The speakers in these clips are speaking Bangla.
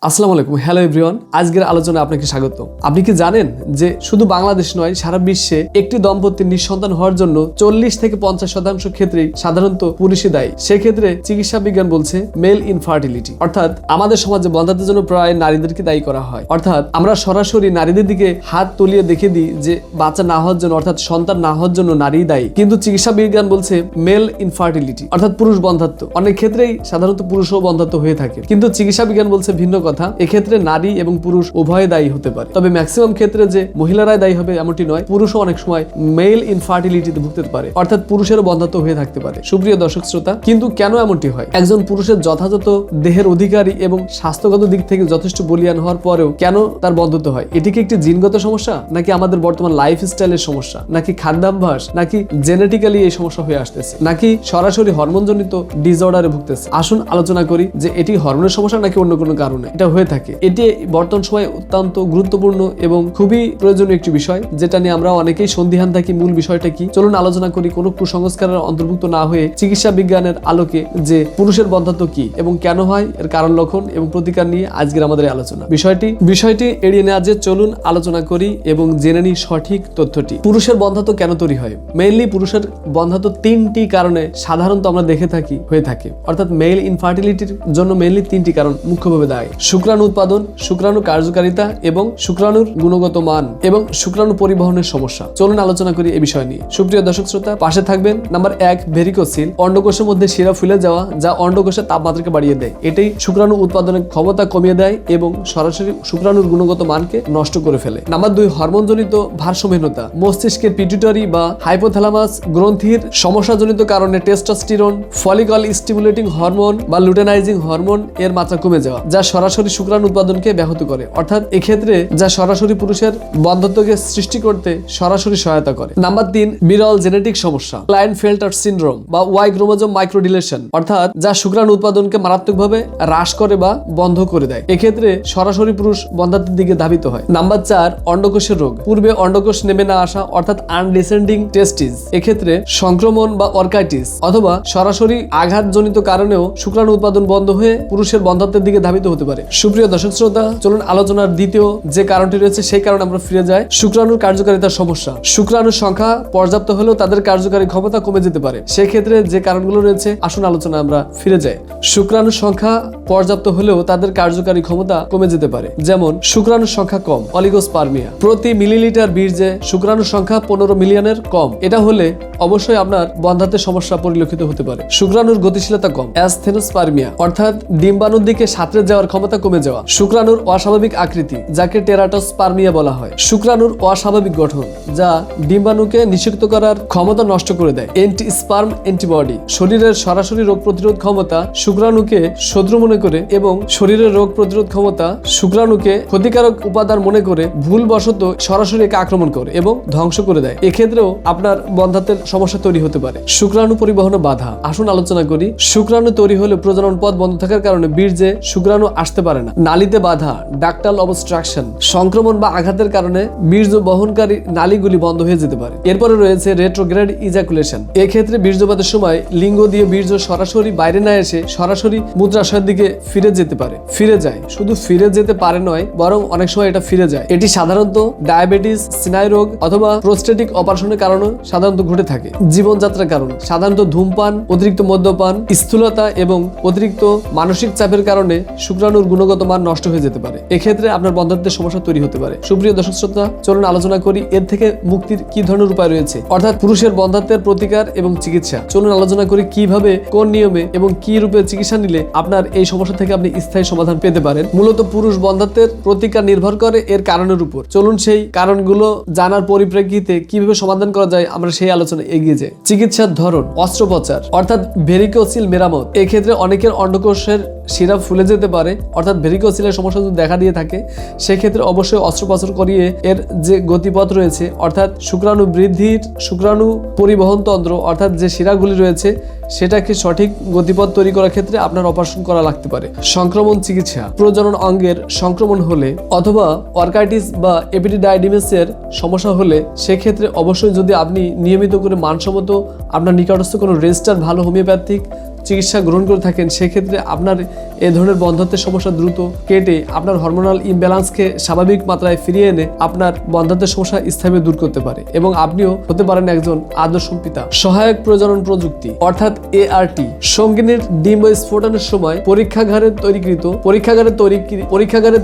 আসসালামু আলাইকুম, হ্যালো এভরিওয়ান। আজকের আলোচনায় আপনাকে স্বাগত। আপনি কি জানেন যে শুধু বাংলাদেশ নয়, সারা বিশ্বে একটি দম্পতির নিঃসন্তান হওয়ার জন্য 40 থেকে 50% ক্ষেত্রেই সাধারণত পুরুষই দায়ী। সেক্ষেত্রে চিকিৎসা বিজ্ঞান বলছে মেল ইনফার্টিলিটি, অর্থাৎ আমাদের সমাজে বন্ধাত্বের জন্য প্রায় নারীদেরকে দায়ী করা হয়। অর্থাৎ আমরা সরাসরি নারীদের দিকে হাত তুলিয়ে দেখে দিই যে বাচ্চা না হওয়ার জন্য, অর্থাৎ সন্তান না হওয়ার জন্য নারী দায়ী। কিন্তু চিকিৎসা বিজ্ঞান বলছে মেল ইনফার্টিলিটি, অর্থাৎ পুরুষ বন্ধাত্ব। অনেক ক্ষেত্রেই সাধারণত পুরুষও বন্ধাত্ব হয়ে থাকে, কিন্তু চিকিৎসা বিজ্ঞান বলছে ভিন্ন কথা। এক্ষেত্রে নারী এবং পুরুষ উভয়ে দায়ী হতে পারে। তবে ম্যাক্সিমাম ক্ষেত্রে যে মহিলারাই দায়ী হবে এমনটি নয়, পুরুষও অনেক সময় মেল ইনফার্টিলিটিতে ভুগতে পারে, অর্থাৎ পুরুষেরও বন্ধাত্ব হয়ে থাকতে পারে। সুপ্রিয় দর্শক শ্রোতা, কিন্তু কেন এমনটি হয়? একজন পুরুষের যথাযথ দেহের অধিকারী এবং স্বাস্থ্যগত দিক থেকে যথেষ্ট বলিয়ান হওয়ার পরেও কেন তার বন্ধাত্ব হয়? এটি কি একটি জিনগত সমস্যা, নাকি আমাদের বর্তমান লাইফস্টাইলের সমস্যা, নাকি খাদ্যাভ্যাস, নাকি জেনেটিক্যালি এই সমস্যা হয়ে আসতেছে, নাকি সরাসরি হরমোনজনিত ডিসঅর্ডারে ভুগতেছে? আসুন আলোচনা করি যে এটি হরমোনের সমস্যা নাকি অন্য কোনো কারণে এটা হয়ে থাকে। এটি বর্তমান সময়ে অত্যন্ত গুরুত্বপূর্ণ এবং খুবই প্রয়োজনীয় একটি বিষয়, যেটা নিয়ে আমরা অনেকেই সন্দিহান থাকি। মূল বিষয়টা কি? চলুন আলোচনা করি, কোনো কুসংস্কারের অন্তর্ভুক্ত না হয়ে চিকিৎসা বিজ্ঞানের আলোকে যে পুরুষের বন্ধাত্ব কি এবং কেন হয়, এর কারণ, লক্ষণ এবং প্রতিকার নিয়ে আজকের আমাদের আলোচনা। বিষয়টি এড়িয়ে নেওয়া যে চলুন আলোচনা করি এবং জেনে নিই সঠিক তথ্যটি। পুরুষের বন্ধাত্ব কেন তৈরি হয়? মেইনলি পুরুষের বন্ধাত্ব তিনটি কারণে সাধারণত আমরা দেখে থাকি হয়ে থাকে, অর্থাৎ মেল ইনফার্টিলিটির জন্য মেইনলি তিনটি কারণ মুখ্যভাবে দায়ী: শুক্রাণু উৎপাদন, শুক্রাণু কার্যকারিতা এবং শুক্রাণুর গুণগত মান এবং শুক্রাণু পরিবহনের সমস্যা। চলুন আলোচনা করি এই বিষয় নিয়ে। সুপ্রিয় দর্শক শ্রোতা, পাশে থাকবেন। নাম্বার 1, ভেরিকোসিল, অন্ডকোষের মধ্যে শিরা ফুলে যাওয়া, যা অন্ডকোষের তাপমাত্রাকে বাড়িয়ে দেয়। এটাই শুক্রাণু উৎপাদনের ক্ষমতা কমিয়ে দেয় এবং সরাসরি শুক্রাণুর গুণগত মানকে নষ্ট করে ফেলে। নাম্বার 2, হরমোনজনিত ভারসাম্যহীনতা, মস্তিষ্কের পিটুইটারি বা হাইপোথ্যালামাস গ্রন্থির সমস্যাজনিত কারণে টেস্টোস্টেরন, ফলিকল স্টিমুলেটিং হরমোন বা লুটেনাইজিং হরমোন এর মাত্রা কমে যাওয়া, যা সরাসরি শুক্রাণু উৎপাদনকে ব্যাহত করে, অর্থাৎ এক্ষেত্রে যা সরাসরি পুরুষের বন্ধাত্বকে সৃষ্টি করতে সরাসরি সহায়তা করে। নাম্বার 3, বিরল জেনেটিক সমস্যা, ক্লাইনফেল্টার সিনড্রোম বা ওয়াই ক্রোমোজোম মাইক্রোডিলেশন, অর্থাৎ যা শুক্রাণু উৎপাদনকে মারাত্মকভাবে হ্রাস করে বা বন্ধ করে দেয়। এক্ষেত্রে সরাসরি পুরুষ বন্ধাত্বের দিকে ধাবিত হয়। নাম্বার 4, অন্ডকোষের রোগ, পূর্বে অন্ডকোষ নেমে না আসা, অর্থাৎ আনডিসেন্ডিং টেস্টিস। এক্ষেত্রে সংক্রমণ বা অর্কাইটিস অথবা সরাসরি আঘাতজনিত কারণেও শুক্রাণু উৎপাদন বন্ধ হয়ে পুরুষের বন্ধাত্বের দিকে ধাবিত হতে পারে। সুপ্রিয় দর্শক শ্রোতা, চলুন আলোচনার দ্বিতীয় যে কারণটি রয়েছে সেই কারণে আমরা ফিরে যাই। শুক্রাণুর কার্যকারিতার সমস্যা, শুক্রাণুর সংখ্যা পর্যাপ্ত হলেও তাদের কার্যকারী ক্ষমতা কমে যেতে পারে। সেক্ষেত্রে যে কারণগুলো রয়েছে, আসুন আলোচনা আমরা ফিরে যাই। শুক্রাণুর সংখ্যা পর্যাপ্ত হলেও তাদের কার্যকারী ক্ষমতা কমে যেতে পারে, যেমন শুক্রাণুর সংখ্যা কম, অলিগোস্পার্মিয়া, প্রতি মিলিলিটার বীর্যে শুক্রাণুর সংখ্যা 15 মিলিয়নের কম। এটা হলে অবশ্যই আপনার বন্ধাত্বের সমস্যা পরিলক্ষিত হতে পারে। শুক্রাণুর গতিশীলতা কম, অ্যাসথেনোস্পার্মিয়া, অর্থাৎ ডিম্বাণুর দিকে সাঁতরে যাওয়ার ক্ষমতা কমে যাওয়া। শুক্রাণুর অস্বাভাবিক আকৃতি, যাকে টেরাটোস্পার্মিয়া বলা হয়। শুক্রাণুর অস্বাভাবিক গঠন, যা ডিম্বাণুকে নিষিক্ত করার ক্ষমতা নষ্ট করে দেয়। অ্যান্টি-স্পার্ম অ্যান্টিবডি, শরীরের সরাসরি রোগ প্রতিরোধ ক্ষমতা শুক্রাণুকে শত্রু মনে করে এবং শরীরের রোগ প্রতিরোধ ক্ষমতা শুক্রাণুকে ক্ষতিকারক উপাদান মনে করে ভুলবশত সরাসরি একে আক্রমণ করে এবং ধ্বংস করে দেয়। এক্ষেত্রেও আপনার বন্ধাত্বের সমস্যা তৈরি হতে পারে। শুক্রাণু পরিবহনে বাধা, আসুন আলোচনা করি। শুক্রাণু তৈরি হলে প্রজনন পথ বন্ধ থাকার কারণে বীর্যে শুক্রাণু আসতে পারে না। নালীতে বাধা, ডাক্টাল অবস্ট্রাকশন, সংক্রমণ বা আঘাতের কারণে বীর্য বহনকারী নালীগুলি বন্ধ হয়ে যেতে পারে। এরপরে রয়েছে রেট্রোগ্রেড ইজাকুলেশন। এক্ষেত্রে বীর্যপাতের সময় লিঙ্গ দিয়ে বীর্য সরাসরি বাইরে না এসে সরাসরি মূত্রাশয়ের দিকে ফিরে যেতে পারে। ফিরে যায়, শুধু ফিরে যেতে পারে নয়, বরং অনেক সময় এটা ফিরে যায়। এটি সাধারণত ডায়াবেটিস, স্নায়ু রোগ অথবা প্রোস্টেটিক অপারেশনের কারণে সাধারণত ঘটে থাকে। জীবনযাত্রার কারণ, সাধারণত ধূমপান, অতিরিক্ত মদ্যপান, স্থূলতা এবং অতিরিক্ত মানসিক চাপের কারণে শুক্রাণুর গুণগত মান নষ্ট হয়ে যেতে পারে। এক্ষেত্রে আপনার বন্ধাত্বের সমস্যা তৈরি হতে পারে। সুপ্রিয় দর্শক শ্রোতা, চলুন আলোচনা করি এর থেকে মুক্তির কি ধরনের উপায় রয়েছে, অর্থাৎ পুরুষের বন্ধাত্বের প্রতিকার এবং চিকিৎসা। চলুন আলোচনা করি কিভাবে, কোন নিয়মে এবং কি রূপে চিকিৎসা নিলে আপনার এই সমস্যা থেকে আপনি স্থায়ী সমাধান পেতে পারেন। মূলত পুরুষ বন্ধাত্বের প্রতিকার নির্ভর করে এর কারণের উপর। চলুন সেই কারণগুলো জানার পরিপ্রেক্ষিতে কিভাবে সমাধান করা যায় আমরা সেই আলোচনা এগিয়ে যাই। চিকিৎসার ধরন, অস্ত্রোপচার অর্থাৎ ভেরিকোসিল মেরামত। এক্ষেত্রে অনেকের অন্ডকোষের শিরা ফুলে যেতে পারে, অর্থাৎ ভেরিকোসিলের সমস্যা যদি দেখা দিয়ে থাকে সেক্ষেত্রে অবশ্যই অস্ত্রোপচার করিয়ে এর যে গতিপথ রয়েছে, অর্থাৎ শুক্রাণু বৃদ্ধির, শুক্রাণু পরিবহন তন্ত্র, অর্থাৎ যে শিরাগুলি রয়েছে সেটাকে সঠিক গতিপথ তৈরি করার ক্ষেত্রে আপনার অপারেশন করা লাগতে পারে। সংক্রমণ চিকিৎসা, প্রজনন অঙ্গের সংক্রমণ হলে অথবা অর্কাইটিস বা এপিডিডাইডিমাসের সমস্যা হলে সেক্ষেত্রে অবশ্যই যদি আপনি নিয়মিত করে মানসম্মত আপনার নিকটস্থ কোনো রেজিস্টার ভালো হোমিওপ্যাথিক চিকিৎসা গ্রহণ করে থাকেন সেক্ষেত্রে আপনার এ ধরনের বন্ধ্যাত্বের সমস্যা দ্রুত কেটে আপনার হরমোনাল ইমব্যালেন্সকে স্বাভাবিক মাত্রায় ফিরিয়ে এনে আপনার বন্ধ্যাত্বের সমস্যা স্থায়ীভাবে দূর করতে পারে এবং আপনিও হতে পারেন একজন আদর্শ পিতা। সহায়ক প্রজনন প্রযুক্তি অর্থাৎ ART সঙ্গিনীর ডিম্ব স্ফোটনের সময় পরীক্ষাগারে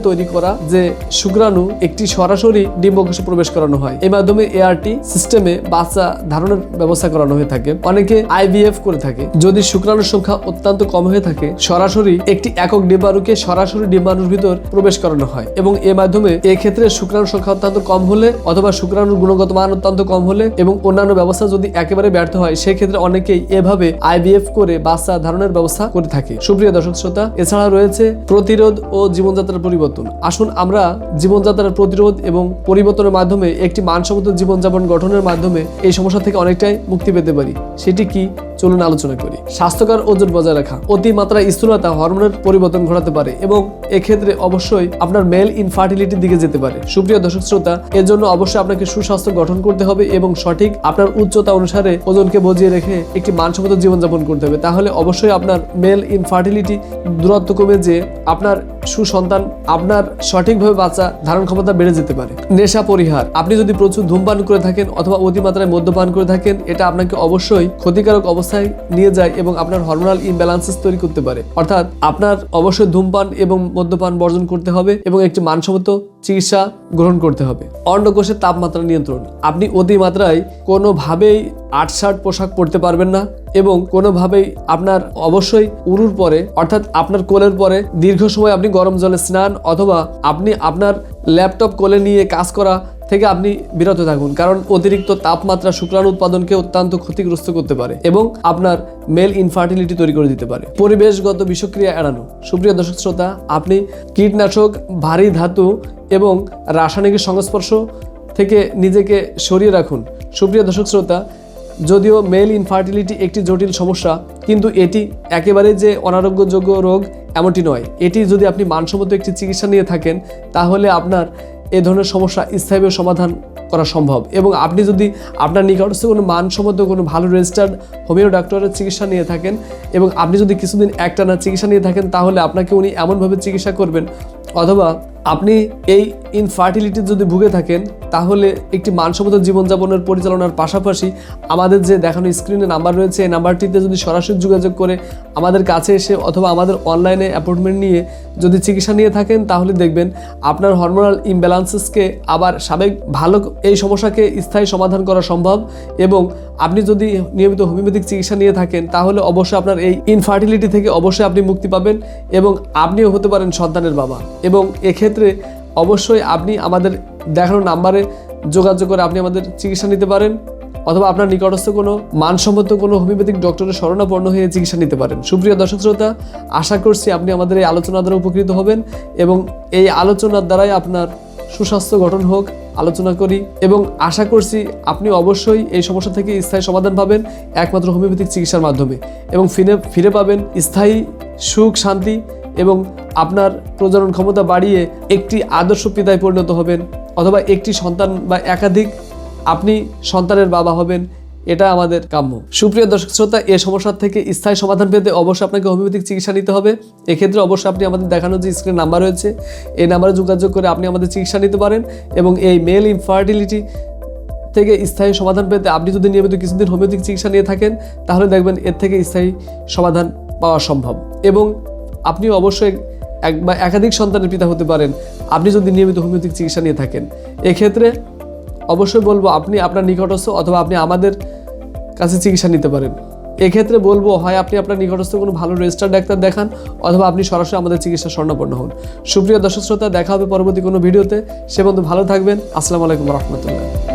তৈরি করা যে শুক্রাণু একটি সরাসরি ডিম্বকোষে প্রবেশ করানো হয়। এই মাধ্যমে ART সিস্টেমে বাচ্চা ধারণের ব্যবস্থা করানো হয়ে থাকে। অনেকে IVF করে থাকে। যদি শুক্রাণুর সংখ্যা অত্যন্ত কম হয়ে থাকে সরাসরি একটি একক ডিম্বাণুকে সরাসরি ডিম্বাণুর ভিতর প্রবেশ করানো হয় এবং এর মাধ্যমে এক্ষেত্রে শুক্রাণুর সংখ্যা অত্যন্ত কম হলে অথবা শুক্রাণুর গুণগত মান অত্যন্ত কম হলে এবং অন্যান্য ব্যবস্থা যদি একেবারে ব্যর্থ হয় সেক্ষেত্রে অনেকেই এভাবে IVF করে বাচ্চা ধারণের ব্যবস্থা করে থাকে। সুপ্রিয় দর্শক শ্রোতা, এছাড়া রয়েছে প্রতিরোধ ও জীবনযাত্রার পরিবর্তন। আসুন আমরা জীবনযাত্রার প্রতিরোধ এবং পরিবর্তনের মাধ্যমে একটি মানসম্মত জীবনযাপন গঠনের মাধ্যমে এই সমস্যা থেকে অনেকটাই মুক্তি পেতে পারি। সেটি কি, চলুন আলোচনা করি। স্বাস্থ্যকর ওজন বজায় রাখা। অতিমাত্রায় স্থূলতা হরমোনের পরিবর্তন ঘটাতে পারে এবং এক্ষেত্রে অবশ্যই আপনার মেল ইনফার্টিলিটির দিকে যেতে পারে। সুপ্রিয় দর্শক শ্রোতা, এর জন্য অবশ্যই আপনাকে সুস্বাস্থ্য গঠন করতে হবে এবং সঠিক আপনার উচ্চতা অনুসারে ওজনকে বজিয়ে রেখে একটি মানসম্মত জীবনযাপন করতে হবে। তাহলে অবশ্যই আপনার মেল ইনফার্টিলিটি দূরত্ব কমে যে আপনার সুসন্তান আপনার সঠিকভাবে বাচ্চা ধারণ ক্ষমতা বেড়ে যেতে পারে। নেশা পরিহার। আপনি যদি প্রচুর ধূমপান করে থাকেন অথবা অতিমাত্রায় মদ্যপান করে থাকেন এটা আপনাকে অবশ্যই ক্ষতিকারক অবস্থায় নিয়ে যায় এবং আপনার হরমোনাল ইমব্যালেন্সেস তৈরি করতে পারে। অর্থাৎ আপনার অবশ্যই ধূমপান এবং মদ্যপান বর্জন করতে হবে এবং একটি মানসম্মত চিকিৎসা গ্রহণ করতে হবে। অন্ডকোষের তাপমাত্রা নিয়ন্ত্রণ। আপনি অতিমাত্রায় কোনোভাবেই আটশাট পোশাক পরতে পারবেন না এবং কোনোভাবেই আপনার অবশ্যই উরুর পরে অর্থাৎ আপনার কোলের পরে দীর্ঘ সময় আপনি গরম জলে স্নান অথবা আপনি আপনার ল্যাপটপ কোলে নিয়ে কাজ করা থেকে আপনি বিরত থাকুন, কারণ অতিরিক্ত তাপমাত্রা শুক্রাণু উৎপাদনকে অত্যন্ত ক্ষতিগ্রস্ত করতে পারে এবং আপনার মেল ইনফার্টিলিটি তৈরি করে দিতে পারে। পরিবেশগত বিষক্রিয়া এড়ানো। সুপ্রিয় দর্শক শ্রোতা, আপনি কীটনাশক, ভারী ধাতু এবং রাসায়নিকের সংস্পর্শ থেকে নিজেকে সরিয়ে রাখুন। সুপ্রিয় দর্শক শ্রোতা, যদিও মেল ইনফার্টিলিটি একটি জটিল সমস্যা কিন্তু এটি একেবারে যে অনারোগ্যযোগ্য রোগ এমনটি নয়। এটি যদি আপনি মানসম্মত একটি চিকিৎসা নিয়ে থাকেন তাহলে আপনার এ ধরনের সমস্যা স্থায়ীভাবে সমাধান করা সম্ভব এবং আপনি যদি আপনার নিকটস্থ কোনো মানসম্মত কোনো ভালো রেজিস্টার্ড হোমিও ডাক্তারের চিকিৎসা নিয়ে থাকেন এবং আপনি যদি কিছুদিন একটানা চিকিৎসা নিয়ে থাকেন তাহলে আপনাকে উনি এমনভাবে চিকিৎসা করবেন অথবা আপনি এই ইনফার্টিলিটির যদি ভুগে থাকেন তাহলে একটি মানসম্মত জীবনযাপনের পরিচালনার পাশাপাশি আমাদের যে দেখানো স্ক্রিনে নাম্বার রয়েছে এই নাম্বারটিতে যদি সরাসরি যোগাযোগ করে আমাদের কাছে এসে অথবা আমাদের অনলাইনে অ্যাপয়েন্টমেন্ট নিয়ে যদি চিকিৎসা নিয়ে থাকেন তাহলে দেখবেন আপনার হরমোনাল ইমব্যালেন্সেসকে আবার স্বাভাবিক ভালো এই সমস্যাকে স্থায়ী সমাধান করা সম্ভব এবং আপনি যদি নিয়মিত হোমিওপ্যাথিক চিকিৎসা নিয়ে থাকেন তাহলে অবশ্যই আপনার এই ইনফার্টিলিটি থেকে অবশ্যই আপনি মুক্তি পাবেন এবং আপনিও হতে পারেন সন্তানের বাবা এবং এক্ষেত্রে অবশ্যই আপনি আমাদের দেখানো নাম্বারে যোগাযোগ করে আপনি আমাদের চিকিৎসা নিতে পারেন অথবা আপনার নিকটস্থ কোনো মানসম্মত কোনো হোমিওপ্যাথিক ডক্টরের শরণাপন্ন হয়ে চিকিৎসা নিতে পারেন। সুপ্রিয় দর্শক শ্রোতা, আশা করছি আপনি আমাদের এই আলোচনার দ্বারা উপকৃত হবেন এবং এই আলোচনার দ্বারাই আপনার সুস্বাস্থ্য গঠন হোক আলোচনা করি এবং আশা করছি আপনি অবশ্যই এই সমস্যা থেকে স্থায়ী সমাধান পাবেন একমাত্র হোমিওপ্যাথিক চিকিৎসার মাধ্যমে এবং ফিরে পাবেন স্থায়ী সুখ, শান্তি এবং আপনার প্রজনন ক্ষমতা বাড়িয়ে একটি আদর্শ পিতায় পরিণত হবেন অথবা একটি সন্তান বা একাধিক আপনি সন্তানের বাবা হবেন, এটা আমাদের কাম্য। সুপ্রিয় দর্শক শ্রোতা, এই সমস্যা থেকে স্থায়ী সমাধান পেতে অবশ্যই আপনাকে হোমিওপ্যাথিক চিকিৎসা নিতে হবে। এক্ষেত্রে অবশ্যই আপনি আমাদের দেখানো যে স্ক্রিনে নাম্বার রয়েছে এই নাম্বারে যোগাযোগ করে আপনি আমাদের চিকিৎসা নিতে পারেন এবং এই মেল ইনফার্টিলিটি থেকে স্থায়ী সমাধান পেতে আপনি যদি নিয়মিত কিছুদিন হোমিওপ্যাথিক চিকিৎসা নিয়ে থাকেন তাহলে দেখবেন এর থেকে স্থায়ী সমাধান পাওয়া সম্ভব এবং আপনি অবশ্যই এক বা একাধিক সন্তানের পিতা হতে পারেন আপনি যদি নিয়মিত হোমিওপ্যাথিক চিকিৎসা নিয়ে থাকেন। এক্ষেত্রে অবশ্যই বলবো আপনি আপনার নিকটস্থ অথবা আপনি আমাদের কাছে চিকিৎসা নিতে পারেন। এক্ষেত্রে বলবো হয় আপনি আপনার নিকটস্থ কোনো ভালো রেজিস্টার্ড ডাক্তার দেখান অথবা আপনি সরাসরি আমাদের চিকিৎসা শরণাপন্ন হন। সুপ্রিয় দর্শক শ্রোতা, দেখা হবে পরবর্তী কোনো ভিডিওতে। সে পর্যন্ত ভালো থাকবেন। আসসালামু আলাইকুম রহমতুল্লাহ।